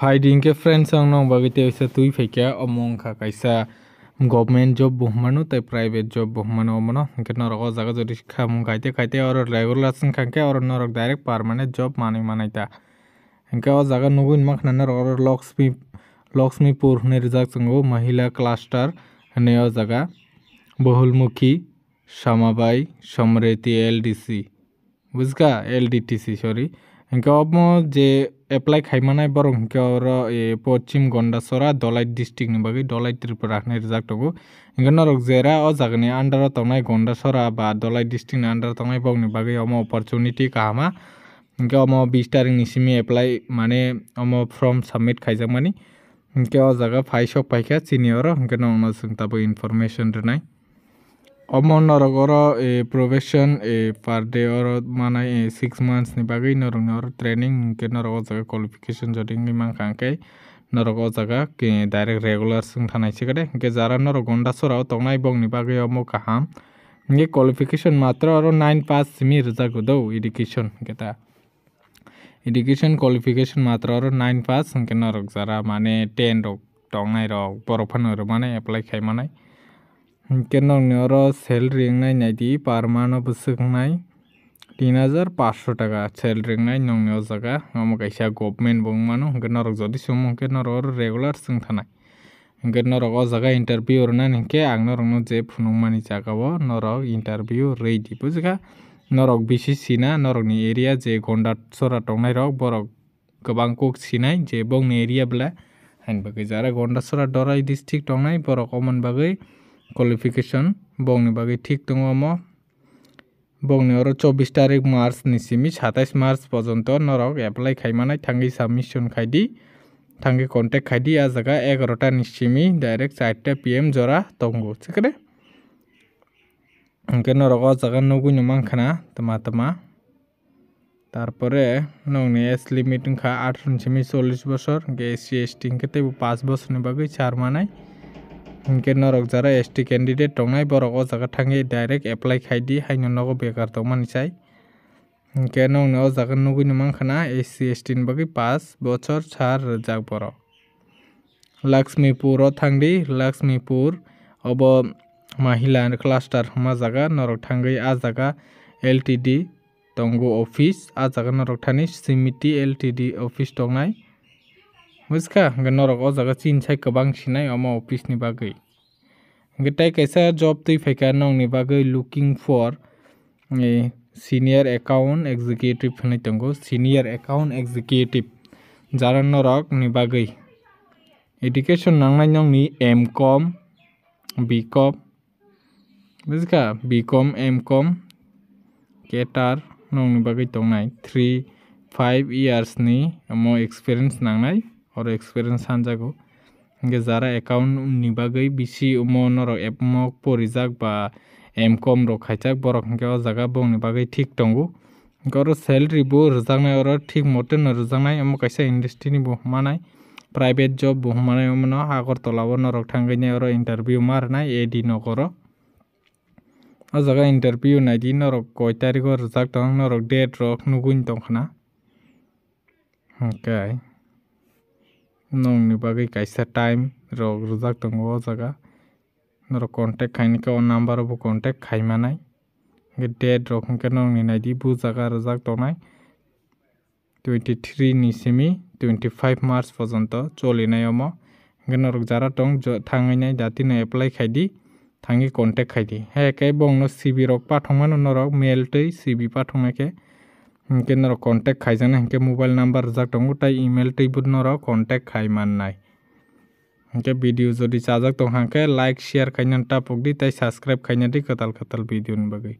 Finding ke friends ang nong bagite isa tui fekya omong kha kaisa government job buhmanu tai private job buhmanu omono ke norok o jaga jodi kham kaite or regular sing khangke or norok direct permanent job manai ta enke o jaga nugun makhna norok Lakshmipur ne rijak chungo mahila cluster ne o jaga Bahulmukhi Samabai Samriti LDC बुझका LDTC sorry इनके अब जे apply खाइमानाय बरं इनके और पश्चिम गंडासरा Dalai district नि बागै दलाई त्रिपुरा ने रिजाक दगो इनके नरक जेरा ओ जागनि अंडर तंनाय गंडासरा बा दलाई डिस्ट्रिक्ट नि अंडर तंनाय बगनि बागै अम अपॉर्चुनिटी कामा इनके अम 20 तारिख नि सिमी apply माने अम फॉर्म सबमिट खाइजामानि इनके ओ जागा फाइसक फाइखा सिनियर इनके नंगनो जोंताबो इनफरमेशन रनाय अमो नरगरो प्रोफेशन पर डे और माने 6 months नि बागै नरगनो ट्रेनिंग के नरगो जगह क्वालिफिकेशन जदि मान खांके नरगो जगह के डायरेक्ट रेगुलर जों थानाय सिगदे के जारा नरग गंडा सराव तंनाय बंगनि बागै अमो काहाम ये क्वालिफिकेशन मात्र और 9 पास सिमी रजागो दौ एजुकेशन केता एजुकेशन क्वालिफिकेशन मात्र और 9 पास के नरग जारा माने 10 रक तंनाय रक बरफान माने अप्लाई खाइमानाय केनर सैलरी नायनायदि पर मानो बसुखनाय 3500 टाका सैलरी नाय नंगनो जगा हम कैसा गवर्नमेंट बुंमानो नरक जदि सुमो के नरक रेगुलर जों थानाय नरक ओ जगा इंटरव्यू रना निके आं नरकनो जे फुनुमानि जागाव नरक इंटरव्यू रेडी बुझगा नरक बीसीसी ना नरकनि एरिया जे गंडा सरा तंनाय रक बरक गोबां कुक सिनाय जे बंगनि एरिया ब्ला हाइन बागै जारा गंडा सरा दराई डिस्ट्रिक्ट तंनाय बरक अमन बागै क्वालिफिकेशन बंगनि बागै ठीक दङ अमो बंगनि और 24 तारिख मार्च निसिमी 27 मार्च पर्यंत नरक एप्लाई खाइमानाय थांगि सबमिशन खाइदि थांगि कन्टेक्ट खाइदि आ जगा 11 टा निसिमी डायरेक्ट 4 PM जरा तंगो सिकरे इनके नरक आ जगा नगुनि मानखाना तमा तारपरे नंगनि एज लिमिट खा 18 निसिमी 40 बছর के SC ST के 5 বছরनि बागै सारमानाय इनके नरक जरा ST कैंडिडेट तंनाय बरक ओ जगा थांगि डायरेक्ट एप्लाई खाइदि हाइनो नगो बेकार तंमानिसाय इनके नंगनो जगा नगुनि मानखाना SC ST नि बागै 5 বছর सार रजाक बरक लक्ष्मीपुर थांगि लक्ष्मीपुर अब महिला क्लस्टर मा जगा नरक थांगि आ जगा LTD तंगो ऑफिस आ जगा नरक थानि समिति LTD ऑफिस तंनाय मुझका नरक ओ जगा चीन साइ गोबां सिनाय अम ऑफिस नि बागै गटाय कैसा जॉब तै फैका नंगनि बागै looking for senior account executive होननाय दंगो सीनियर अकाउंट एग्जीक्यूटिव जारा नरक नि बागै एडुकेशन नांनाय नंगनि MCOM BCom मुझका BCom MCom केटार नंगनि बागै तंनाय 3-5 years नि अम एक्सपीरियंस नांनाय और एक्सपीरियंस हानजागो के जारा अकाउंट नि बागै बिसि नरक एपमक परिजाक बा MCom रो खाइजाक बरक के जगा बंगनि बागै ठीक दंगो गर सैलरी बो रजांनाय और ठीक मते न रजांनाय अम कैसा इंडस्ट्री नि बो मानाय प्राइवेट जॉब बो मानाय अमनो आगरतलाव नरक थांगैनाय और इंटरव्यू मारनाय एडी नगर आ जगा इंटरव्यू नायदि नरक कय तारिख रजाक दं नरक डेट रक नुगुन दंखना ओके नंगनि बागै कैसा टाइम रक रजाक दंगो जगा नरक कांटेक्ट खाइनिका नंबर बो कांटेक्ट खाइमानाय के डेट रक के नंगनि नायदि बु जगा रजाक दंनाय 23 निसिमी 25 मार्च पर्यंत चलिनाय अम नरक जारा दं थांगैनाय दातिनो एप्लाई खाइदि थांगि कांटेक्ट खाइदि हेके बंगनो CV रक पाठंमानो नरक मेल तै CV पाठंनायके इनके नरक कांटेक्ट खाइजाना इनके मोबाइल नंबर रजाक दंगो ताइ ईमेल तै बु नरक कांटेक्ट खाइमाननाय इनके वीडियो जदि चाजाक दं हांके लाइक शेयर खाइनान टापकदि ताइ सब्सक्राइब खाइनादि कताल वीडियो नि बागै।